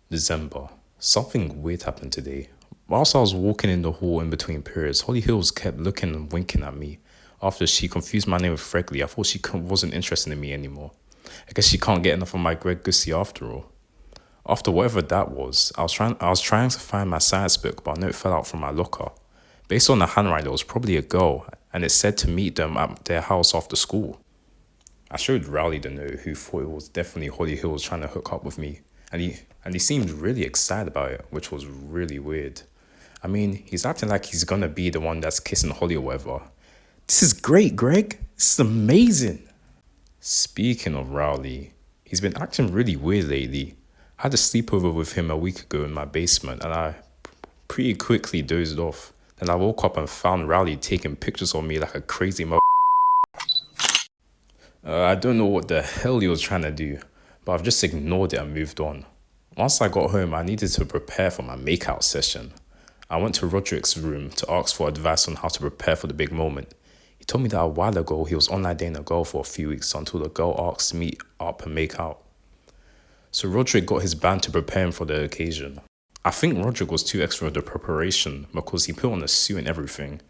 December. Something weird happened today. Whilst I was walking in the hall in between periods, Holly Hills kept looking and winking at me. After she confused my name with Fregley, I thought she wasn't interested in me anymore. I guess she can't get enough of my Greg Gussie after all. After whatever that was, I was trying to find my science book, but a note fell out from my locker. Based on the handwriting, it was probably a girl, and it said to meet them at their house after school. I showed Rowley the note, who thought it was definitely Holly Hills trying to hook up with me, and he seemed really excited about it, which was really weird. I mean, he's acting like he's gonna be the one that's kissing Holly or whatever. This is great, Greg. This is amazing. Speaking of Rowley, he's been acting really weird lately. I had a sleepover with him a week ago in my basement, and I pretty quickly dozed off. Then I woke up and found Rowley taking pictures of me like a crazy I don't know what the hell he was trying to do, but I've just ignored it and moved on. Once I got home, I needed to prepare for my makeout session. I went to Rodrick's room to ask for advice on how to prepare for the big moment. He told me that a while ago he was online dating a girl for a few weeks until the girl asked to meet up and make out. So Rodrick got his band to prepare him for the occasion. I think Rodrick was too extra with the preparation because he put on a suit and everything.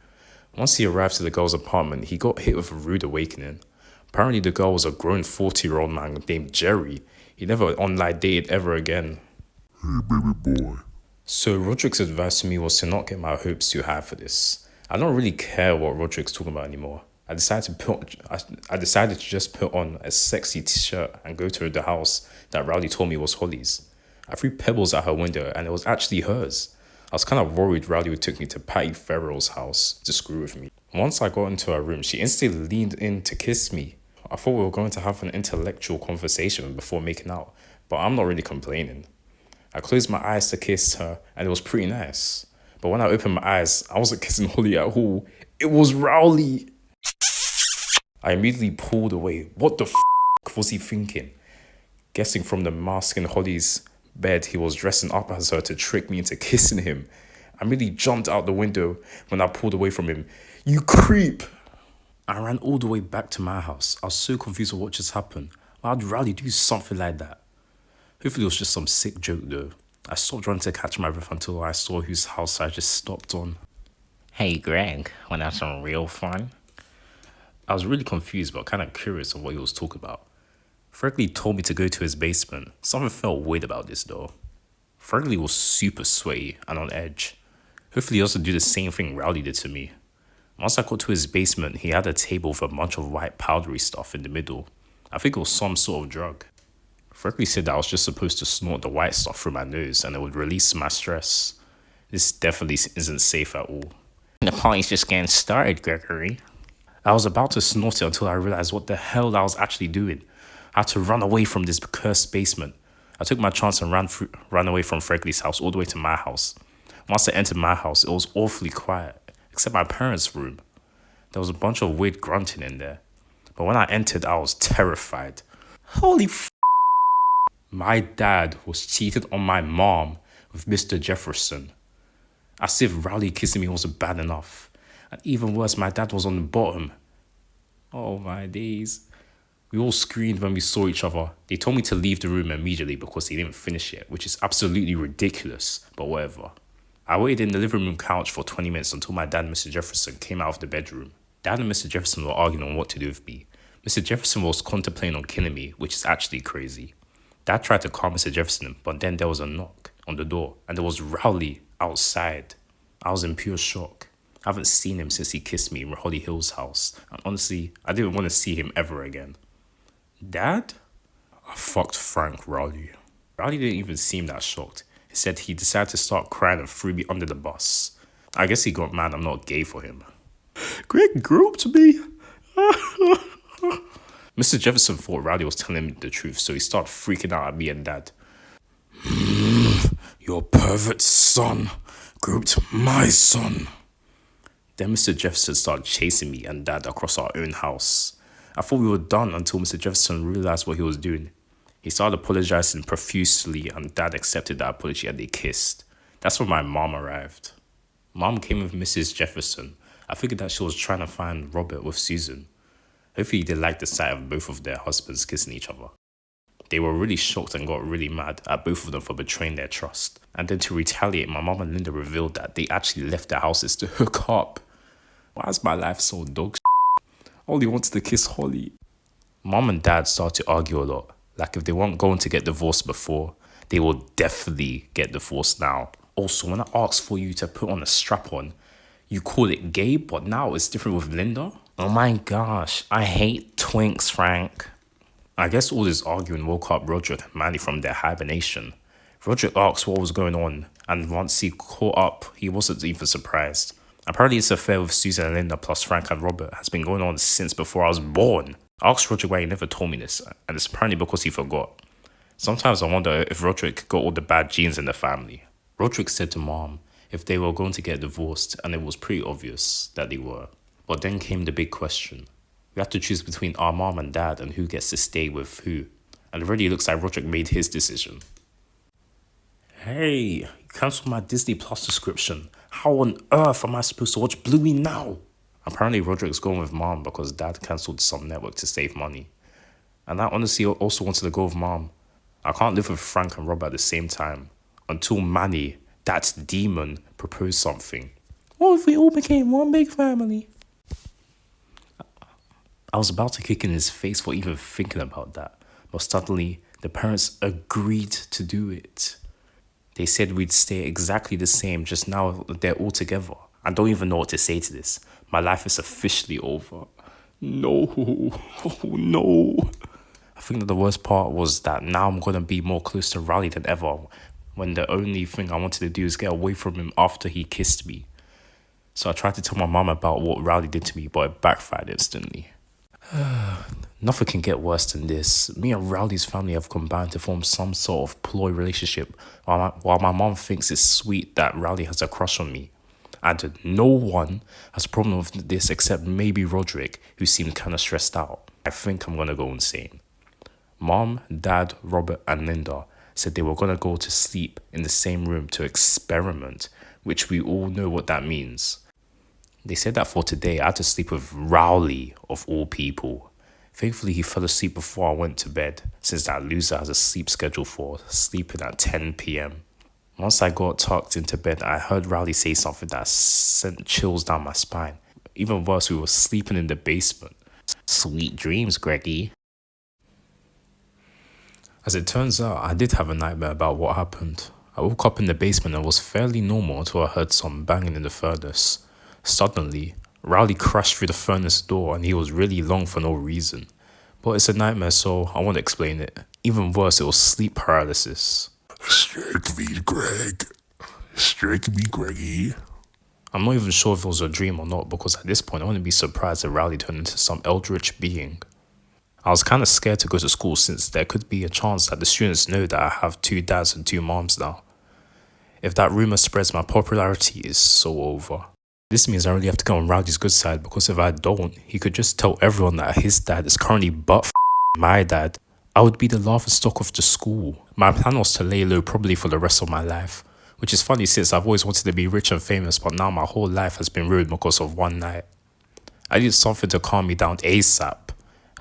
Once he arrived to the girl's apartment, he got hit with a rude awakening. Apparently the girl was a grown 40-year-old man named Jerry. He never online dated ever again. Hey, baby boy. So Rodrick's advice to me was to not get my hopes too high for this. I don't really care what Rodrick's talking about anymore. I decided to just put on a sexy t-shirt and go to the house that Rowley told me was Holly's. I threw pebbles at her window and it was actually hers. I was kind of worried Rowley would take me to Patty Farrell's house to screw with me. Once I got into her room, she instantly leaned in to kiss me. I thought we were going to have an intellectual conversation before making out, but I'm not really complaining. I closed my eyes to kiss her, and it was pretty nice. But when I opened my eyes, I wasn't kissing Holly at all. It was Rowley! I immediately pulled away. What the f*** was he thinking? Guessing from the mask in Holly's bed, he was dressing up as her to trick me into kissing him. I immediately jumped out the window when I pulled away from him. You creep! I ran all the way back to my house. I was so confused with what just happened. Why would Rowley do something like that? Hopefully it was just some sick joke though. I stopped running to catch my breath until I saw whose house I just stopped on. Hey Greg, wanna have some real fun? I was really confused but kind of curious of what he was talking about. Fregley told me to go to his basement. Something felt weird about this though. Fregley was super sweaty and on edge. Hopefully he doesn't do the same thing Rowley did to me. Once I got to his basement, he had a table with a bunch of white powdery stuff in the middle. I think it was some sort of drug. Fregley said that I was just supposed to snort the white stuff through my nose and it would release my stress. This definitely isn't safe at all. The party's just getting started, Gregory. I was about to snort it until I realized what the hell I was actually doing. I had to run away from this cursed basement. I took my chance and ran away from Fregley's house all the way to my house. Once I entered my house, it was awfully quiet, except my parents' room. There was a bunch of weird grunting in there. But when I entered, I was terrified. Holy f***. My dad was cheated on my mom with Mr. Jefferson. As if Rowley kissing me wasn't bad enough. And even worse, my dad was on the bottom. Oh my days. We all screamed when we saw each other. They told me to leave the room immediately because they didn't finish it, which is absolutely ridiculous, but whatever. I waited in the living room couch for 20 minutes until my dad and Mr. Jefferson came out of the bedroom. Dad and Mr. Jefferson were arguing on what to do with me. Mr. Jefferson was contemplating on killing me, which is actually crazy. Dad tried to calm Mr. Jefferson, but then there was a knock on the door, and there was Rowley outside. I was in pure shock. I haven't seen him since he kissed me in Holly Hill's house, and honestly, I didn't want to see him ever again. Dad? I fucked Frank Rowley. Rowley didn't even seem that shocked. He said he decided to start crying and threw me under the bus. I guess he got mad I'm not gay for him. Greg groped me. Mr. Jefferson thought Rowley was telling me the truth, so he started freaking out at me and Dad. Your pervert son groped my son. Then Mr. Jefferson started chasing me and Dad across our own house. I thought we were done until Mr. Jefferson realized what he was doing. He started apologizing profusely and Dad accepted that apology and they kissed. That's when my mom arrived. Mom came with Mrs. Jefferson. I figured that she was trying to find Robert with Susan. Hopefully they liked the sight of both of their husbands kissing each other. They were really shocked and got really mad at both of them for betraying their trust. And then to retaliate, my mom and Linda revealed that they actually left their houses to hook up. Why is my life so dog shit? I only wanted to kiss Holly. Mom and dad started to argue a lot. Like if they weren't going to get divorced before, they will definitely get divorced now. Also, when I asked for you to put on a strap on, you call it gay, but now it's different with Linda? Oh my gosh, I hate twinks, Frank. I guess all this arguing woke up Rodrick and Manny from their hibernation. Rodrick asked what was going on, and once he caught up, he wasn't even surprised. Apparently this affair with Susan and Linda plus Frank and Robert has been going on since before I was born. I asked Rodrick why he never told me this, and it's apparently because he forgot. Sometimes I wonder if Rodrick got all the bad genes in the family. Rodrick said to Mom if they were going to get divorced, and it was pretty obvious that they were. But then came the big question. We have to choose between our mom and dad and who gets to stay with who. And it already looks like Rodrick made his decision. Hey, cancel my Disney Plus subscription. How on earth am I supposed to watch Bluey now? Apparently Rodrick's going with Mom because dad cancelled some network to save money. And I honestly also wanted to go with Mom. I can't live with Frank and Rob at the same time. Until Manny, that demon, proposed something. What if we all became one big family? I was about to kick in his face for even thinking about that. But suddenly, the parents agreed to do it. They said we'd stay exactly the same, just now they're all together. I don't even know what to say to this. My life is officially over. No, oh no. I think that the worst part was that now I'm going to be more close to Rowley than ever, when the only thing I wanted to do is get away from him after he kissed me. So I tried to tell my mom about what Rowley did to me, but it backfired instantly. Nothing can get worse than this. Me and Rowley's family have combined to form some sort of ploy relationship, while my mom thinks it's sweet that Rowley has a crush on me. And no one has a problem with this except maybe Rodrick, who seemed kind of stressed out. I think I'm going to go insane. Mom, Dad, Robert and Linda said they were going to go to sleep in the same room to experiment, which we all know what that means. They said that for today, I had to sleep with Rowley, of all people. Thankfully, he fell asleep before I went to bed, since that loser has a sleep schedule for sleeping at 10 p.m. Once I got tucked into bed, I heard Rowley say something that sent chills down my spine. Even worse, we were sleeping in the basement. Sweet dreams, Greggy. As it turns out, I did have a nightmare about what happened. I woke up in the basement and was fairly normal until I heard some banging in the furnace. Suddenly, Rowley crashed through the furnace door and he was really long for no reason. But it's a nightmare, so I won't explain it. Even worse, it was sleep paralysis. Strike me, Greg. Strike me, Greggy. I'm not even sure if it was a dream or not, because at this point I wouldn't be surprised if Rowley turned into some eldritch being. I was kind of scared to go to school since there could be a chance that the students know that I have 2 dads and 2 moms now. If that rumor spreads, my popularity is so over. This means I really have to go on Rowley's good side, because if I don't, he could just tell everyone that his dad is currently my dad. I would be the laughingstock of the school. My plan was to lay low probably for the rest of my life, which is funny since I've always wanted to be rich and famous, but now my whole life has been ruined because of one night. I needed something to calm me down ASAP,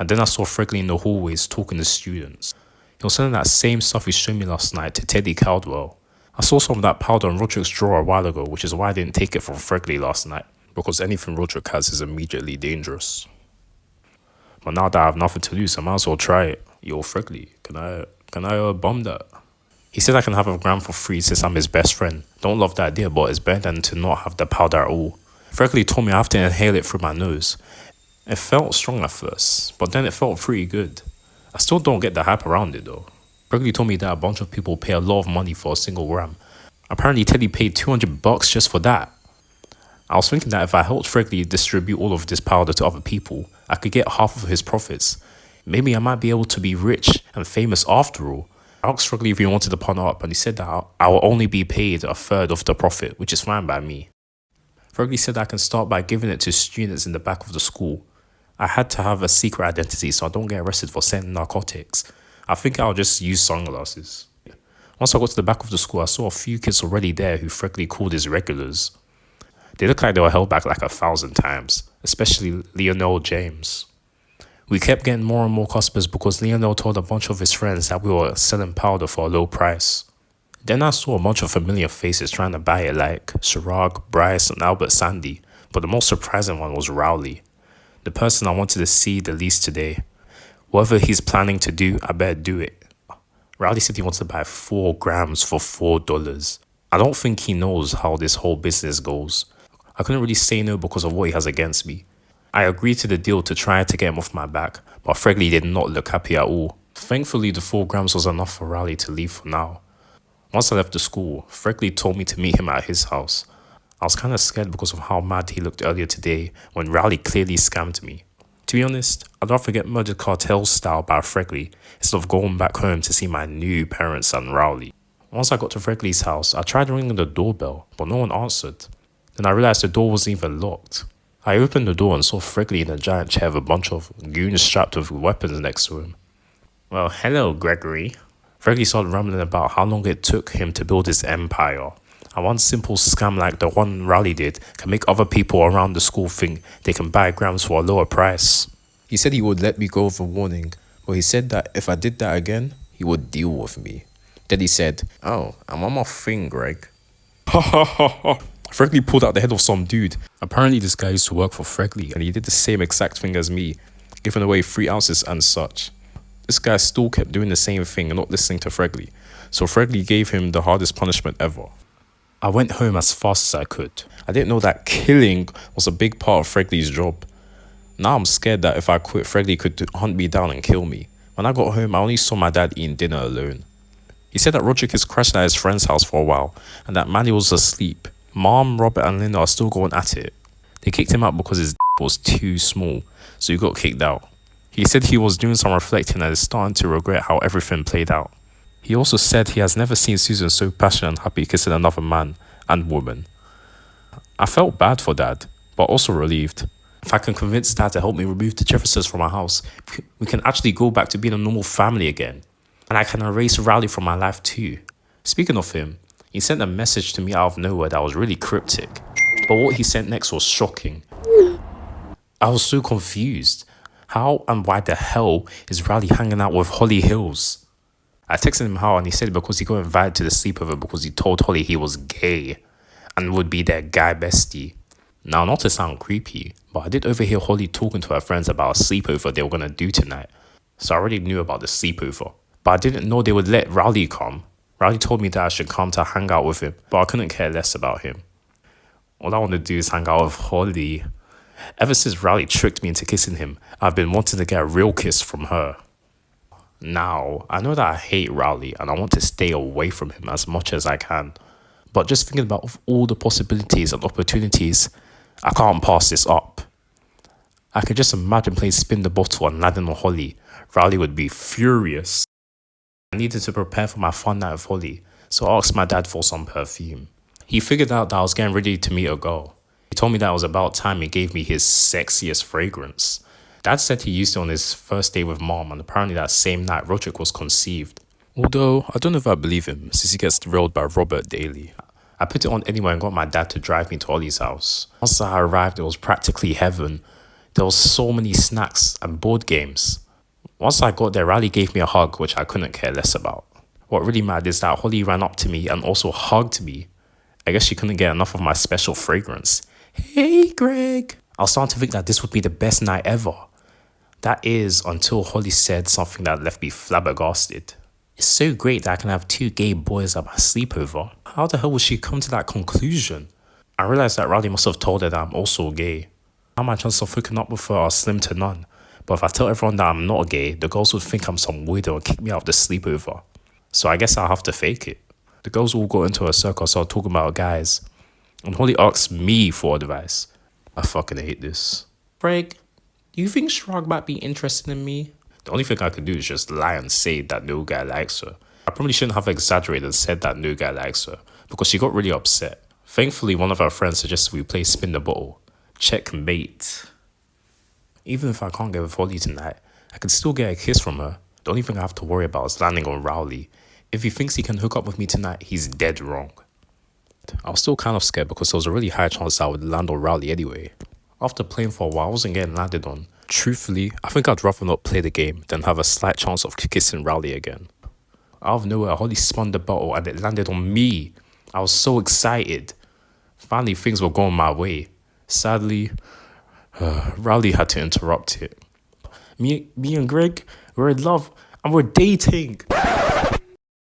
and then I saw Fregley in the hallways talking to students. He was selling that same stuff he showed me last night to Teddy Caldwell. I saw some of that powder on Rodrick's drawer a while ago, which is why I didn't take it from Fregley last night, because anything Rodrick has is immediately dangerous. But now that I have nothing to lose, I might as well try it. Yo, Fregley, can I bomb that? He said I can have a gram for free since I'm his best friend. Don't love the idea, but it's better than to not have the powder at all. Fregley told me I have to inhale it through my nose. It felt strong at first, but then it felt pretty good. I still don't get the hype around it though. Fregley told me that a bunch of people pay a lot of money for a single gram. Apparently Teddy paid $200 just for that. I was thinking that if I helped Fregley distribute all of this powder to other people, I could get half of his profits. Maybe I might be able to be rich and famous after all. I asked Fregley if he wanted to partner up, and he said that I will only be paid 1/3 of the profit, which is fine by me. Fregley said I can start by giving it to students in the back of the school. I had to have a secret identity so I don't get arrested for selling narcotics. I think I'll just use sunglasses. Once I got to the back of the school, I saw a few kids already there who Fregley called his regulars. They looked like they were held back like 1,000 times, especially Lionel James. We kept getting more and more customers because Lionel told a bunch of his friends that we were selling powder for a low price. Then I saw a bunch of familiar faces trying to buy it like Chirag, Bryce and Albert Sandy, but the most surprising one was Rowley, the person I wanted to see the least today. Whatever he's planning to do, I better do it. Rowley said he wants to buy 4 grams for $4. I don't think he knows how this whole business goes. I couldn't really say no because of what he has against me. I agreed to the deal to try to get him off my back, but Fregley did not look happy at all. Thankfully, the 4 grams was enough for Rowley to leave for now. Once I left the school, Fregley told me to meet him at his house. I was kind of scared because of how mad he looked earlier today when Rowley clearly scammed me. To be honest, I'd rather get murdered cartel style by Fregley instead of going back home to see my new parents and Rowley. Once I got to Fregley's house, I tried ringing the doorbell, but no one answered. Then I realised the door wasn't even locked. I opened the door and saw Fregley in a giant chair with a bunch of goons strapped with weapons next to him. Well, hello, Gregory. Fregley started rambling about how long it took him to build his empire. And one simple scam like the one Rowley did can make other people around the school think they can buy grams for a lower price. He said he would let me go with a warning, but he said that if I did that again, he would deal with me. Then he said, "Oh, I'm on my thing, Greg." ha ha ha ha. Fregley pulled out the head of some dude. Apparently this guy used to work for Fregley and he did the same exact thing as me, giving away 3 ounces and such. This guy still kept doing the same thing and not listening to Fregley, so Fregley gave him the hardest punishment ever. I went home as fast as I could. I didn't know that killing was a big part of Fregley's job. Now I'm scared that if I quit, Fregley could hunt me down and kill me. When I got home, I only saw my dad eating dinner alone. He said that Rodrick is crashing at his friend's house for a while and that Manny was asleep. Mom, Robert and Linda are still going at it. They kicked him out because his was too small, so he got kicked out. He said he was doing some reflecting and is starting to regret how everything played out. He also said he has never seen Susan so passionate and happy kissing another man and woman. I felt bad for Dad, but also relieved. If I can convince Dad to help me remove the Jeffersons from our house, we can actually go back to being a normal family again. And I can erase Rowley from my life too. Speaking of him, he sent a message to me out of nowhere that was really cryptic. But what he sent next was shocking. I was so confused. How and why the hell is Rowley hanging out with Holly Hills? I texted him how and he said because he got invited to the sleepover because he told Holly he was gay and would be their guy bestie. Now, not to sound creepy, but I did overhear Holly talking to her friends about a sleepover they were going to do tonight. So I already knew about the sleepover. But I didn't know they would let Rowley come. Rowley told me that I should come to hang out with him, but I couldn't care less about him. All I want to do is hang out with Holly. Ever since Rowley tricked me into kissing him, I've been wanting to get a real kiss from her. Now, I know that I hate Rowley and I want to stay away from him as much as I can. But just thinking about all the possibilities and opportunities, I can't pass this up. I can just imagine playing spin the bottle and landing on Holly. Rowley would be furious. I needed to prepare for my fun night with Holly, so I asked my dad for some perfume. He figured out that I was getting ready to meet a girl. He told me that it was about time he gave me his sexiest fragrance. Dad said he used it on his first date with Mom, and apparently that same night Rodrick was conceived. Although, I don't know if I believe him, since he gets thrilled by Robert daily. I put it on anyway and got my dad to drive me to Ollie's house. Once I arrived, it was practically heaven. There was so many snacks and board games. Once I got there, Rowley gave me a hug, which I couldn't care less about. What really mattered is that Holly ran up to me and also hugged me. I guess she couldn't get enough of my special fragrance. Hey, Greg. I was starting to think that this would be the best night ever. That is, until Holly said something that left me flabbergasted. It's so great that I can have 2 gay boys at my sleepover. How the hell would she come to that conclusion? I realized that Rowley must have told her that I'm also gay. Now my chances of hooking up with her are slim to none. But if I tell everyone that I'm not gay, the girls would think I'm some weirdo and kick me out of the sleepover. So I guess I'll have to fake it. The girls all got into a circle and started talking about guys. And Holly asked me for advice. I fucking hate this. Greg, do you think Shrug might be interested in me? The only thing I could do is just lie and say that no guy likes her. I probably shouldn't have exaggerated and said that no guy likes her, because she got really upset. Thankfully, one of our friends suggested we play spin the bottle. Checkmate. Even if I can't get with Holly tonight, I can still get a kiss from her. The only thing I have to worry about is landing on Rowley. If he thinks he can hook up with me tonight, he's dead wrong. I was still kind of scared because there was a really high chance I would land on Rowley anyway. After playing for a while, I wasn't getting landed on, Truthfully, I think I'd rather not play the game than have a slight chance of kissing Rowley again. Out of nowhere, Holly spun the bottle and it landed on me. I was so excited. Finally, things were going my way. Sadly, Rowley had to interrupt it. Me and Greg, we're in love and we're dating.